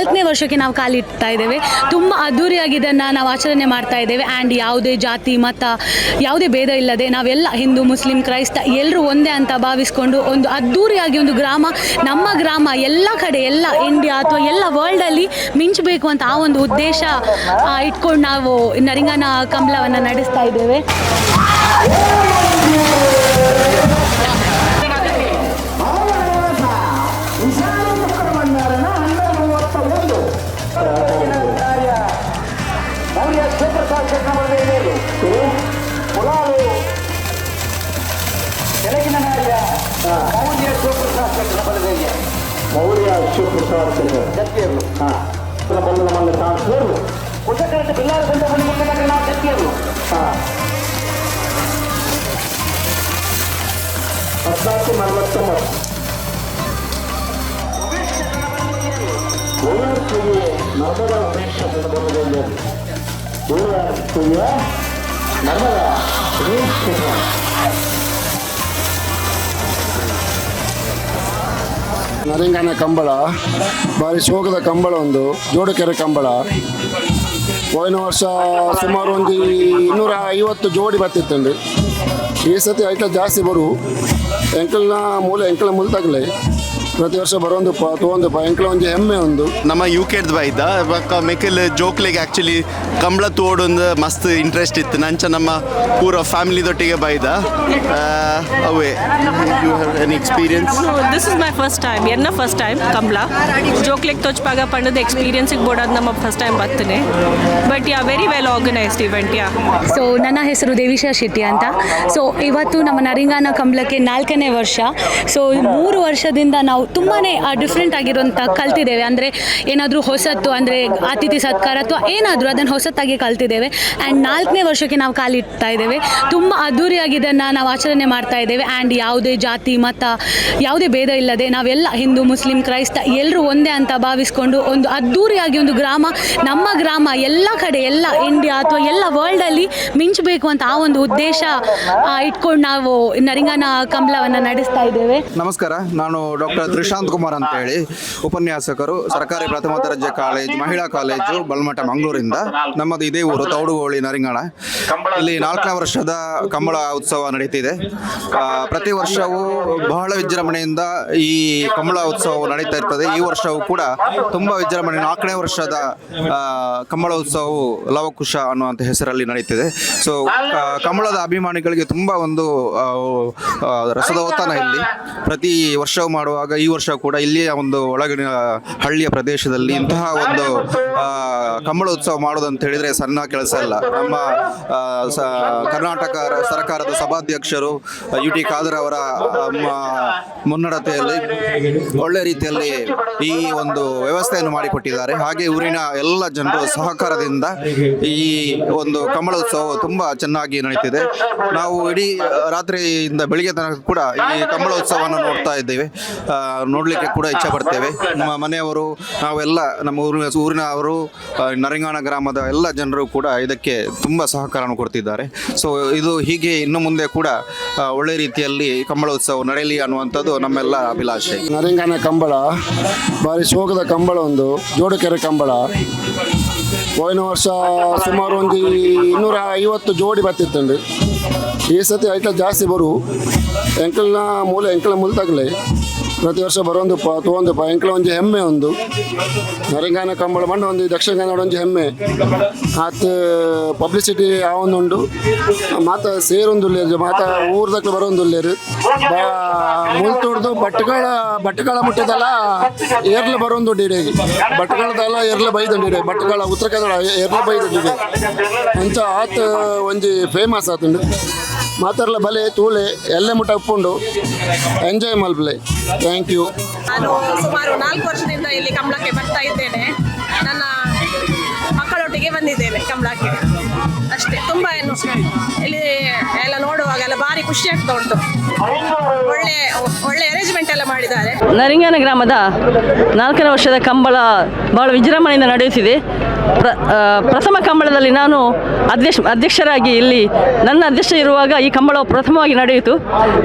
4ನೇ ವರ್ಷಕ್ಕೆ ನಾವು ಕಾಲಿಡ್ತಾ ಇದ್ದೇವೆ. ತುಂಬ ಅದ್ಧೂರಿಯಾಗಿ ಇದನ್ನು ನಾವು ಆಚರಣೆ ಮಾಡ್ತಾ ಇದ್ದೇವೆ. ಆ್ಯಂಡ್ ಯಾವುದೇ ಜಾತಿ ಮತ ಯಾವುದೇ ಭೇದ ಇಲ್ಲದೆ ನಾವೆಲ್ಲ ಹಿಂದೂ ಮುಸ್ಲಿಂ ಕ್ರೈಸ್ತ ಎಲ್ಲರೂ ಒಂದೇ ಅಂತ ಭಾವಿಸ್ಕೊಂಡು ಒಂದು ಅದ್ಧೂರಿಯಾಗಿ ಒಂದು ಗ್ರಾಮ, ನಮ್ಮ ಗ್ರಾಮ ಎಲ್ಲ ಕಡೆ ಎಲ್ಲ ಇಂಡಿಯಾ ಅಥವಾ ಎಲ್ಲ ವರ್ಲ್ಡಲ್ಲಿ ಮಿಂಚಬೇಕು ಅಂತ ಆ ಒಂದು ಉದ್ದೇಶ ಇಟ್ಕೊಂಡು ನಾವು ನರಿಂಗಾನ ಕಂಬಳವನ್ನು ನಡೆಸ್ತಾ ಇದ್ದೇವೆ. ನರಿಂಗಾನ ಕಂಬಳ ಭಾರಿ ಶೋಕದ ಕಂಬಳ, ಒಂದು ಜೋಡುಕೆರೆ ಕಂಬಳ. ಹೋಯಿನ ವರ್ಷ ಸುಮಾರು ಒಂದು 250 ಜೋಡಿ ಬರ್ತಿತ್ತಂడి. ಈ ಸತಿ ಐಟ ಜಾಸ್ತಿ ಬರು ಎಂಕಲ್ನ ಮುಲ್ತಾಗಲೇ ಪ್ರತಿ ವರ್ಷ ಬರೋದು ತೊಗೊಂಡು ಎಂಕಲ ಒಂದು ಹೆಮ್ಮೆ ಒಂದು ನಮ್ಮ ಯುಕೆದ್ ಬೈದ ಮೆಕಲ್ ಜೋಕ್ಲಿಗೆ ಆ್ಯಕ್ಚುಲಿ ಕಂಬಳ ತೋಡೊಂದು ಮಸ್ತ್ ಇಂಟ್ರೆಸ್ಟ್ ಇತ್ತು. ನಂಚ ನಮ್ಮ ಪೂರ ಫ್ಯಾಮಿಲಿದೊಟ್ಟಿಗೆ ಬೈದ ಅವೇ. You have any experience? This is my first time, ಎನ್ನ ಫಸ್ಟ್ ಟೈಮ್ ಕಂಬಳ ಜೋಕ್ಲಿಗೆ ತೋಚ್ಪಾಗ ಪಂಡದ ಎಕ್ಸ್ಪೀರಿಯನ್ಸಿಗೆ ಬೋಡೋದು ನಮ್ಮ ಫಸ್ಟ್ ಟೈಮ್ ಬರ್ತೀನಿ. But yeah very well organised event. Yeah so ನನ್ನ ಹೆಸರು ದೇವಿಶಾ ಶೆಟ್ಟಿ ಅಂತ. ಸೊ ಇವತ್ತು ನಮ್ಮ ನರಿಂಗಾನ ಕಂಬಳಕ್ಕೆ 4ನೇ ವರ್ಷ. ಸೊ 3 ವರ್ಷದಿಂದ ನಾವು ತುಂಬಾ ಡಿಫ್ರೆಂಟ್ ಆಗಿರೋಂಥ ಕಲ್ತಿದ್ದೇವೆ. ಅಂದರೆ ಏನಾದರೂ ಹೊಸತ್ತು, ಅಂದರೆ ಅತಿಥಿ ಸತ್ಕಾರ ಅಥವಾ ಏನಾದರೂ ಅದನ್ನು ಹೊಸತ್ತಾಗಿ ಕಲ್ತಿದ್ದೇವೆ. ಆ್ಯಂಡ್ 4ನೇ ವರ್ಷಕ್ಕೆ ನಾವು ಕಾಲಿಡ್ತಾ ಇದ್ದೇವೆ. ತುಂಬ ಅದ್ಧೂರಿಯಾಗಿ ಇದನ್ನು ನಾವು ಆಚರಣೆ ಮಾಡ್ತಾ ಇದ್ದೇವೆ. ಆ್ಯಂಡ್ ಯಾವುದೇ ಜಾತಿ ಮತ ಯಾವುದೇ ಭೇದ ಇಲ್ಲದೆ ನಾವೆಲ್ಲ ಹಿಂದೂ ಮುಸ್ಲಿಂ ಕ್ರೈಸ್ತ ಎಲ್ಲರೂ ಒಂದೇ ಅಂತ ಭಾವಿಸ್ಕೊಂಡು ಒಂದು ಅದ್ಧೂರಿಯಾಗಿ ಒಂದು ಗ್ರಾಮ, ನಮ್ಮ ಗ್ರಾಮ ಎಲ್ಲ ಕಡೆ ಎಲ್ಲ ಇಂಡಿಯಾ ಅಥವಾ ಎಲ್ಲ ವರ್ಲ್ಡಲ್ಲಿ ಮಿಂಚಬೇಕು ಅಂತ ಆ ಒಂದು ಉದ್ದೇಶ ಇಟ್ಕೊಂಡು ನಾವು ನರಿಂಗಾನ ಕಂಬಳವನ್ನು ನಡೆಸ್ತಾ ಇದ್ದೇವೆ. ನಮಸ್ಕಾರ, ನಾನು ಡಾಕ್ಟರ್ ತ್ರಿಶಾಂತ್ ಕುಮಾರ್ ಅಂತ ಹೇಳಿ, ಉಪನ್ಯಾಸಕರು, ಸರ್ಕಾರಿ ಪ್ರಥಮ ದರ್ಜೆ ಕಾಲೇಜು, ಮಹಿಳಾ ಕಾಲೇಜು, ಬಲ್ಮಠ, ಮಂಗಳೂರಿಂದ. ನಮ್ಮದು ಇದೇ ಊರು ತೌಡುಗೋಳಿ ನರಿಂಗಾಣ. ಇಲ್ಲಿ 4ನೇ ವರ್ಷದ ಕಂಬಳ ಉತ್ಸವ ನಡೀತಿದೆ. ಪ್ರತಿ ವರ್ಷವೂ ಬಹಳ ವಿಜೃಂಭಣೆಯಿಂದ ಈ ಕಂಬಳ ಉತ್ಸವವು ನಡೀತಾ ಇರ್ತದೆ. ಈ ವರ್ಷವೂ ಕೂಡ ತುಂಬ ವಿಜೃಂಭಣೆ. 4ನೇ ವರ್ಷದ ಕಂಬಳ ಉತ್ಸವವು ಲವಕುಶ ಅನ್ನುವಂಥ ಹೆಸರಲ್ಲಿ ನಡೀತಿದೆ. ಸೊ ಕಂಬಳದ ಅಭಿಮಾನಿಗಳಿಗೆ ತುಂಬ ಒಂದು ರಸದೌತಣ ಇಲ್ಲಿ. ಪ್ರತಿ ವರ್ಷವೂ ಮಾಡುವಾಗ ಈ ವರ್ಷ ಕೂಡ ಇಲ್ಲಿಯ ಒಂದು ಒಳಗಿನ ಹಳ್ಳಿಯ ಪ್ರದೇಶದಲ್ಲಿ ಇಂತಹ ಒಂದು ಕಂಬಳ ಉತ್ಸವ ಮಾಡೋದಂತ ಹೇಳಿದರೆ ಸಣ್ಣ ಕೆಲಸ ಅಲ್ಲ. ನಮ್ಮ ಕರ್ನಾಟಕ ಸರ್ಕಾರದ ಸಭಾಧ್ಯಕ್ಷರು UT ಖಾದರ್ ಅವರ ಮುನ್ನಡತೆಯಲ್ಲಿ ಒಳ್ಳೆ ರೀತಿಯಲ್ಲಿ ಈ ಒಂದು ವ್ಯವಸ್ಥೆಯನ್ನು ಮಾಡಿಕೊಟ್ಟಿದ್ದಾರೆ. ಹಾಗೆ ಊರಿನ ಎಲ್ಲ ಜನರು ಸಹಕಾರದಿಂದ ಈ ಒಂದು ಕಂಬಳ ಉತ್ಸವ ತುಂಬ ಚೆನ್ನಾಗಿ ನಡೀತಿದೆ. ನಾವು ಇಡೀ ರಾತ್ರಿಯಿಂದ ಬೆಳಿಗ್ಗೆ ತನಕ ಕೂಡ ಈ ಕಂಬಳ ಉತ್ಸವವನ್ನು ನೋಡ್ತಾ ಇದ್ದೇವೆ, ನೋಡಲಿಕ್ಕೆ ಕೂಡ ಇಚ್ಛೆ ಪಡ್ತೇವೆ. ನಮ್ಮ ಮನೆಯವರು, ನಾವೆಲ್ಲ ನಮ್ಮ ಊರಿನವರು, ನರಿಂಗಾಣ ಗ್ರಾಮದ ಎಲ್ಲ ಜನರು ಕೂಡ ಇದಕ್ಕೆ ತುಂಬ ಸಹಕಾರವನ್ನು ಕೊಡ್ತಿದ್ದಾರೆ. ಸೊ ಇದು ಹೀಗೆ ಇನ್ನು ಮುಂದೆ ಕೂಡ ಒಳ್ಳೆ ರೀತಿಯಲ್ಲಿ ಕಂಬಳ ಉತ್ಸವ ನಡೆಯಲಿ ಅನ್ನುವಂಥದ್ದು ನಮ್ಮೆಲ್ಲ ಅಭಿಲಾಷೆ. ನರಿಂಗಾನ ಕಂಬಳ ಭಾರಿ ಶೋಕದ ಕಂಬಳ, ಒಂದು ಜೋಡುಕೆರೆ ಕಂಬಳ. ಹೋಯಿನ ವರ್ಷ ಸುಮಾರು ಒಂದು 250 ಜೋಡಿ ಬರ್ತಿತ್ತಂడి. ಈ ಸತಿ ಐಟ ಜಾಸ್ತಿ ಬರು ಎಂಕಲ ಮುಲ್ತಾಗಲೇ ಪ್ರತಿ ವರ್ಷ ಬರೋದು ತೊಗೊಂಡು ಎಂಕಲ ಒಂದು ಹೆಮ್ಮೆ ಒಂದು ನರಿಂಗಾನ ಕಂಬಳ ಮಂಡ ಒಂದು ದಕ್ಷಿಣ ಕನ್ನಡ ಒಂದು ಹೆಮ್ಮೆ ಆತ ಪಬ್ಲಿಸಿಟಿ ಆವೊಂದುಂಡು ಮಾತ ಸೇರೊಂದುಲ್ಲೇರು ಮಾತ ಊರ್ದಕ್ಕೆ ಬರೋಂದುಲ್ಲೇರು ಮುಲ್ತೊಡ್ದು ಬಟ್ಟಗಳ ಮುಟ್ಟಿದಲ್ಲ ಏರ್ಲ ಬರೋಂದು ಇಡೀ ಬಟ್ಟಗಳದಲ್ಲ ಏರ್ಲ ಬೈದಂಡಿಡೆ ಬಟ್ಟಗಳ ಉತ್ತರ ಕನ್ನಡ ಏರ್ಲ ಬೈದಂಡಿಡೆ ಅಂಚ ಆತ ಒಂಜಿ ಫೇಮಸ್ ಆತುಂಡು. ಮಾತಾಡಲ ಬಲೆ ತೂಳೆ ಎಲ್ಲೆ ಮುಟ್ಟ ಉಪ್ಪುಂಡು ಎಂಜಾಯ್ ಮಲ್ಪಲೆ. Thank you. ನಾನು ಸುಮಾರು 4 ವರ್ಷದಿಂದ ಇಲ್ಲಿ ಕಂಬಳಕ್ಕೆ ಬರ್ತಾ ಇದ್ದೇನೆ. ನನ್ನ ಮಕ್ಕಳೊಟ್ಟಿಗೆ ಬಂದಿದ್ದೇನೆ ಕಂಬಳಕ್ಕೆ ಅಷ್ಟೇ. ತುಂಬ ಇಲ್ಲಿ ಎಲ್ಲ ನೋಡುವಾಗ ಎಲ್ಲ ಭಾರಿ ಖುಷಿ ಆಗ್ತಾ ಉಂಟು. ಒಳ್ಳೆ ಒಳ್ಳೆ ಅರೇಂಜ್ಮೆಂಟ್ ಎಲ್ಲ ಮಾಡಿದ್ದಾರೆ. ನರಿಂಗಾನ ಗ್ರಾಮದ 4ನೇ ವರ್ಷದ ಕಂಬಳ ಬಹಳ ವಿಜೃಂಭಣೆಯಿಂದ ನಡೆಯುತ್ತಿದೆ. ಪ್ರಥಮ ಕಂಬಳದಲ್ಲಿ ನಾನು ಅಧ್ಯಕ್ಷರಾಗಿ ಇಲ್ಲಿ ನನ್ನ ಅಧ್ಯಕ್ಷ ಇರುವಾಗ ಈ ಕಂಬಳ ಪ್ರಥಮವಾಗಿ ನಡೆಯಿತು.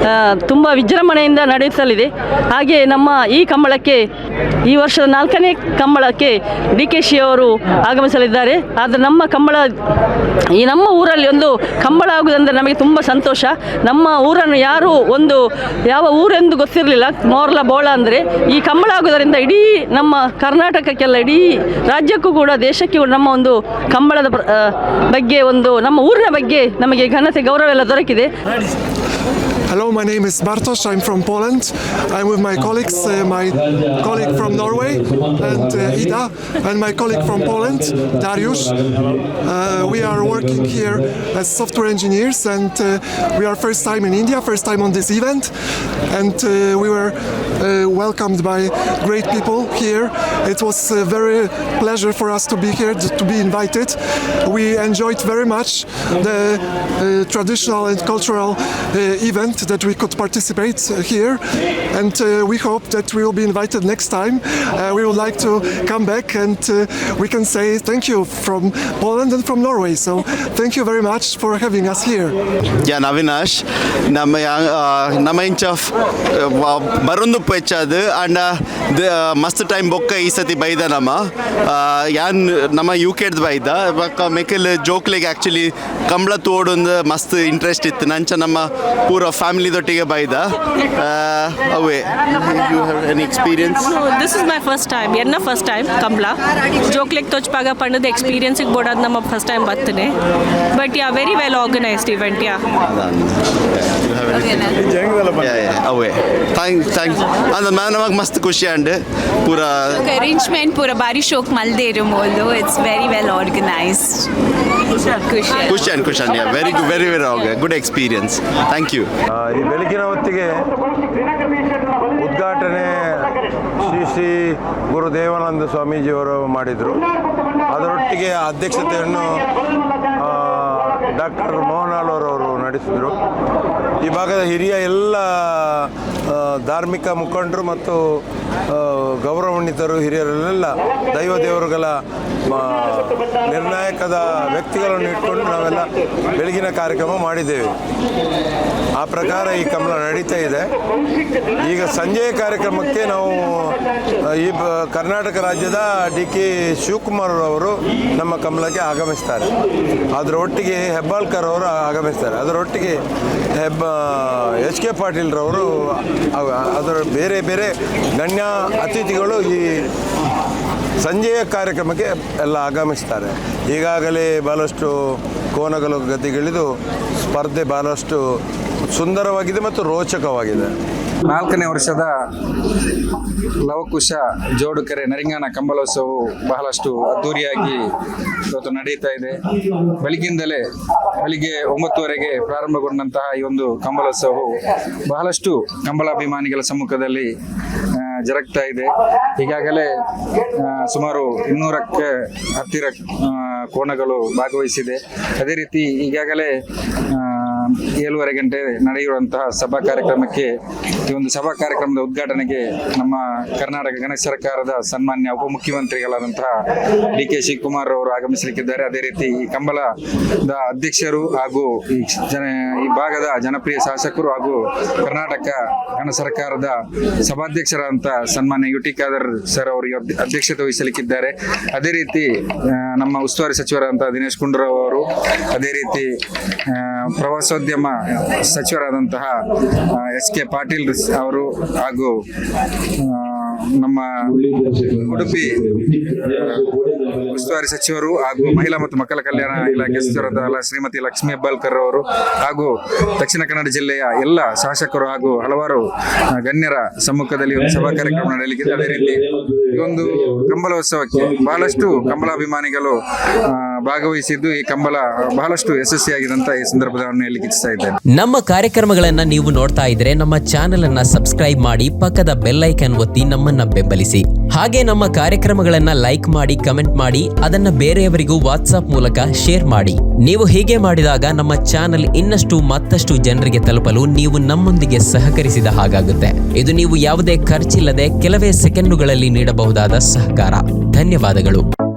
ತುಂಬ ವಿಜೃಂಭಣೆಯಿಂದ ನಡೆಯುತ್ತಲಿದೆ. ಹಾಗೆ ನಮ್ಮ ಈ ಕಂಬಳಕ್ಕೆ ಈ ವರ್ಷದ 4ನೇ ಕಂಬಳಕ್ಕೆ DKಶಿ ಅವರು ಆಗಮಿಸಲಿದ್ದಾರೆ. ಆದರೆ ನಮ್ಮ ಊರಲ್ಲಿ ಒಂದು ಕಂಬಳ ಆಗುವುದಂದರೆ ನಮಗೆ ತುಂಬ ಸಂತೋಷ. ನಮ್ಮ ಊರನ್ನು ಯಾರು ಯಾವ ಊರೆಂದು ಗೊತ್ತಿರಲಿಲ್ಲ. ಮೋರ್ಲ ಬೋಳ ಅಂದರೆ ಈ ಕಂಬಳ ಆಗುವುದರಿಂದ ಇಡೀ ನಮ್ಮ ಕರ್ನಾಟಕಕ್ಕೆಲ್ಲ, ಇಡೀ ರಾಜ್ಯಕ್ಕೂ ಕೂಡ, ದೇಶಕ್ಕೆ ಕೂಡ ನಮ್ಮ ಒಂದು ಕಂಬಳದ ಬಗ್ಗೆ, ನಮ್ಮ ಊರಿನ ಬಗ್ಗೆ ನಮಗೆ ಘನತೆ, ಗೌರವ ಎಲ್ಲ ದೊರಕಿದೆ. Hello, my name is Bartosz. I'm from Poland. I'm with my colleagues, my colleague from Norway and Ida, and my colleague from Poland, Dariusz. We are working here as software engineers, and we are first time in India, first time on this event, and we were welcomed by great people here. It was a very pleasure for us to be here, to be invited. We enjoyed very much the traditional and cultural event that we could participate here, and we hope that we will be invited next time. We would like to come back, and we can say thank you from Poland and from Norway. So thank you very much for having us here. ಯಾನ್ ಅವಿನಾಶ್ ನಮ್ಮ ಇಂಚ ಬರೊಂದು ಪೆಚ್ಚದು ಅಂಡ ಮಸ್ತ್ time ಬೊಕ್ಕ ಈ ಸತಿ ಬೈದ ಯಾನ್ ನಮ್ಮ UK'd ಬೈದ ಬೊಕ್ಕ ಮೆಕಲ್ ಜೋಕ್ಲೆಗ್ ಆ್ಯಕ್ಚುಲಿ ಕಂಬಳ ತೋಡೊಂದು ಮಸ್ತ್ ಇಂಟ್ರೆಸ್ಟ್ ಇತ್ತು. ನಂಚ ನಮ್ಮ ಪೂರ ಫ್ಯಾಮಿಲಿದೊಟ್ಟಿಗೆ ಬೈದ ಅವೇ. You have any experience? This is my first time, first time Kambala ಜೋಕ್ಲೆಗ್ ತೋಚ್ಪಾಗ ಪಂಡದ ಎಕ್ಸ್ಪೀರಿಯನ್ಸಿಗೆ ಬೋಡೋದು ನಮ್ಮ ಫಸ್ಟ್ ಟೈಮ್ ಬರ್ತನೆ. But very well organised event. ಅವೇ ಥ್ಯಾಂಕ್ಸ್ ಅಂದ್ರೆ ನಮಗೆ ಮಸ್ತ್ ಖುಷಿ ಅಂಡ್ ಪೂರ ಅರೇಂಜ್ಮೆಂಟ್ ಪೂರ ಬಾರಿ ಶೋಕ್ ಮಲ್ದೆ ಇರುಮೋದು. It's very well organised. ಖುಷಿ very good experience. Thank you. ಈ ಬೆಳಗಿನ ಹೊತ್ತಿಗೆ ಉದ್ಘಾಟನೆ ಶ್ರೀ ಗುರು ದೇವಾನಂದ ಸ್ವಾಮೀಜಿಯವರು ಮಾಡಿದರು. ಅದರೊಟ್ಟಿಗೆ ಅಧ್ಯಕ್ಷತೆಯನ್ನು ಡಾಕ್ಟರ್ ಮೋಹನ್ ಅವರವರು ನಡೆಸಿದರು. ಈ ಭಾಗದ ಹಿರಿಯ ಎಲ್ಲ ಧಾರ್ಮಿಕ ಮುಖಂಡರು ಮತ್ತು ಗೌರವಾನ್ವಿತರು, ಹಿರಿಯರಲ್ಲೆಲ್ಲ ದೈವ ದೇವರುಗಳ ನಿರ್ಣಾಯಕದ ವ್ಯಕ್ತಿಗಳನ್ನು ಇಟ್ಕೊಂಡು ನಾವೆಲ್ಲ ಬೆಳಗಿನ ಕಾರ್ಯಕ್ರಮ ಮಾಡಿದ್ದೇವೆ. ಆ ಪ್ರಕಾರ ಈ ಕಂಬಳ ನಡೀತಾ ಇದೆ. ಈಗ ಸಂಜೆಯ ಕಾರ್ಯಕ್ರಮಕ್ಕೆ ನಾವು ಕರ್ನಾಟಕ ರಾಜ್ಯದ DK ಶಿವಕುಮಾರ್ ಅವರು ನಮ್ಮ ಕಂಬಳಕ್ಕೆ ಆಗಮಿಸ್ತಾರೆ. ಅದರ ಒಟ್ಟಿಗೆ ಹೆಬ್ಬಾಳ್ಕರ್ ಅವರು ಆಗಮಿಸ್ತಾರೆ. ಅದರೊಟ್ಟಿಗೆ HK ಪಾಟೀಲ್ರವರು, ಅದರ ಬೇರೆ ಬೇರೆ ಗಣ್ಯ ಅತಿಥಿಗಳು ಈ ಸಂಜೆಯ ಕಾರ್ಯಕ್ರಮಕ್ಕೆ ಎಲ್ಲ ಆಗಮಿಸ್ತಾರೆ. ಈಗಾಗಲೇ ಭಾಳಷ್ಟು ಕೋನಗಳು ಗತಿಗಿಳಿದು ಸ್ಪರ್ಧೆ ಭಾಳಷ್ಟು ಸುಂದರವಾಗಿದೆ ಮತ್ತು ರೋಚಕವಾಗಿದೆ. 4ನೇ ವರ್ಷದ ಲವಕುಶ ಜೋಡುಕೆರೆ ನರಿಂಗಾನ ಕಂಬಳೋತ್ಸವವು ಬಹಳಷ್ಟು ಅದ್ದೂರಿಯಾಗಿ ಇವತ್ತು ನಡೀತಾ ಇದೆ. ಬೆಳಿಗ್ಗೆ 9:00ವರೆಗೆ ಪ್ರಾರಂಭಗೊಂಡಂತಹ ಈ ಒಂದು ಕಂಬಳೋತ್ಸವವು ಬಹಳಷ್ಟು ಕಂಬಳಾಭಿಮಾನಿಗಳ ಸಮ್ಮುಖದಲ್ಲಿ ಜರುಗ್ತಾ ಇದೆ. ಈಗಾಗಲೇ ಸುಮಾರು 200ಕ್ಕೆ ಹತ್ತಿರ ಕೋಣಗಳು ಭಾಗವಹಿಸಿದೆ. ಅದೇ ರೀತಿ ಈಗಾಗಲೇ 7:30 ಗಂಟೆ ನಡೆಯುವಂತಹ ಸಭಾ ಕಾರ್ಯಕ್ರಮಕ್ಕೆ, ಈ ಒಂದು ಸಭಾ ಕಾರ್ಯಕ್ರಮದ ಉದ್ಘಾಟನೆಗೆ ನಮ್ಮ ಕರ್ನಾಟಕ ಗಣೇಶ ಸರ್ಕಾರದ ಸನ್ಮಾನ್ಯ ಉಪಮುಖ್ಯಮಂತ್ರಿಗಳಾದಂತಹ DK ಶಿವಕುಮಾರ್ ಅವರು ಆಗಮಿಸಲಿಕ್ಕಿದ್ದಾರೆ. ಅದೇ ರೀತಿ ಈ ಕಂಬಳದ ಅಧ್ಯಕ್ಷರು ಹಾಗೂ ಈ ಭಾಗದ ಜನಪ್ರಿಯ ಶಾಸಕರು ಹಾಗೂ ಕರ್ನಾಟಕ ಗಣ ಸರ್ಕಾರದ ಸಭಾಧ್ಯಕ್ಷರಾದಂತಹ ಸನ್ಮಾನ್ಯ UT ಖಾದರ್ ಸರ್ ಅವರು ಅಧ್ಯಕ್ಷತೆ ವಹಿಸಲಿಕ್ಕಿದ್ದಾರೆ. ಅದೇ ರೀತಿ ನಮ್ಮ ಉಸ್ತುವಾರಿ ಸಚಿವರಾದಂತಹ ದಿನೇಶ್ ಗುಂಡೂರಾವ್ ಅವರು, ಅದೇ ರೀತಿ ಪ್ರವಾಸೋದ್ಯಮ ಸಚಿವರಾದಂತಹ HK ಪಾಟೀಲ್ ಅವರು ಹಾಗೂ ನಮ್ಮ ಉಡುಪಿ ಉಸ್ತುವಾರಿ ಸಚಿವರು ಹಾಗೂ ಮಹಿಳಾ ಮತ್ತು ಮಕ್ಕಳ ಕಲ್ಯಾಣ ಇಲಾಖೆ ಸಚಿವರಾದ ಶ್ರೀಮತಿ ಲಕ್ಷ್ಮೀ ಹೆಬ್ಬಾಳ್ಕರ್ ಅವರು ಹಾಗೂ ದಕ್ಷಿಣ ಕನ್ನಡ ಜಿಲ್ಲೆಯ ಎಲ್ಲ ಶಾಸಕರು ಹಾಗೂ ಹಲವಾರು ಗಣ್ಯರ ಸಮ್ಮುಖದಲ್ಲಿ ಒಂದು ಸಭಾ ಕಾರ್ಯಕ್ರಮ ನಡೆಯಲಿಕ್ಕಿದೆ. ಅದೇ ರೀತಿ ಈ ಒಂದು ಕಂಬಳೋತ್ಸವಕ್ಕೆ ಬಹಳಷ್ಟು ಕಂಬಳಾಭಿಮಾನಿಗಳು ಭಾಗವಹಿಸಿದ್ದು ಈ ಕಂಬಳ ಬಹಳಷ್ಟು ಯಶಸ್ವಿಯಾಗಿದೆ ಅಂತ ಈ ಸಂದರ್ಭದಲ್ಲಿ ಹೇಳಲಿಕ್ಕೆ ಇಚ್ಛಿಸ್ತಾ ಇದ್ದೇನೆ. ನಮ್ಮ ಕಾರ್ಯಕ್ರಮಗಳನ್ನ ನೀವು ನೋಡ್ತಾ ಇದ್ರೆ ನಮ್ಮ ಚಾನೆಲ್ ಅನ್ನ ಸಬ್ಸ್ಕ್ರೈಬ್ ಮಾಡಿ, ಪಕ್ಕದ ಬೆಲ್ ಐಕಾನ್ ಒತ್ತಿ ನಮ್ಮನ್ನ ಬೆಂಬಲಿಸಿ. ಹಾಗೆ ನಮ್ಮ ಕಾರ್ಯಕ್ರಮಗಳನ್ನ ಲೈಕ್ ಮಾಡಿ, ಕಮೆಂಟ್ ಮಾಡಿ, ಅದನ್ನ ಬೇರೆಯವರಿಗೂ ವಾಟ್ಸ್ಆಪ್ ಮೂಲಕ ಶೇರ್ ಮಾಡಿ. ನೀವು ಹೀಗೆ ಮಾಡಿದಾಗ ನಮ್ಮ ಚಾನೆಲ್ ಮತ್ತಷ್ಟು ಜನರಿಗೆ ತಲುಪಲು ನೀವು ನಮ್ಮೊಂದಿಗೆ ಸಹಕರಿಸಿದ ಹಾಗಾಗುತ್ತೆ. ಇದು ನೀವು ಯಾವುದೇ ಖರ್ಚಿಲ್ಲದೆ ಕೆಲವೇ ಸೆಕೆಂಡುಗಳಲ್ಲಿ ನೀಡಬಹುದಾದ ಸಹಕಾರ. ಧನ್ಯವಾದಗಳು.